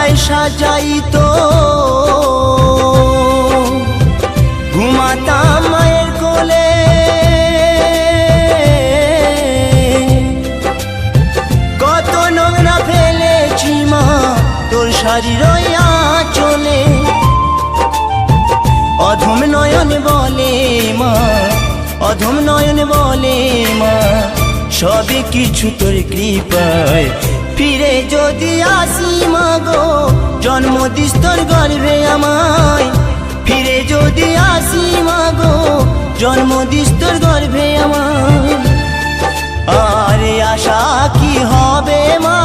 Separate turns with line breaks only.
বেলায় সাজাইতো ঘুমাতাম মায়ের কোলে, কত নোংরা ফেলেছি মা তোর শাড়ির আঁচলে। অধম নয়ন বলে মা, অধম নয়ন বলে মা, সবই কিছু তোর কৃপায়। ফিরে যদি আসি মা গো, জন্ম দিস তোর গর্ভে আমায়। ফিরে যদি আসি মা গো, জন্ম দিস তোর গর্ভে আমায়। আরে আশা কি হবে মা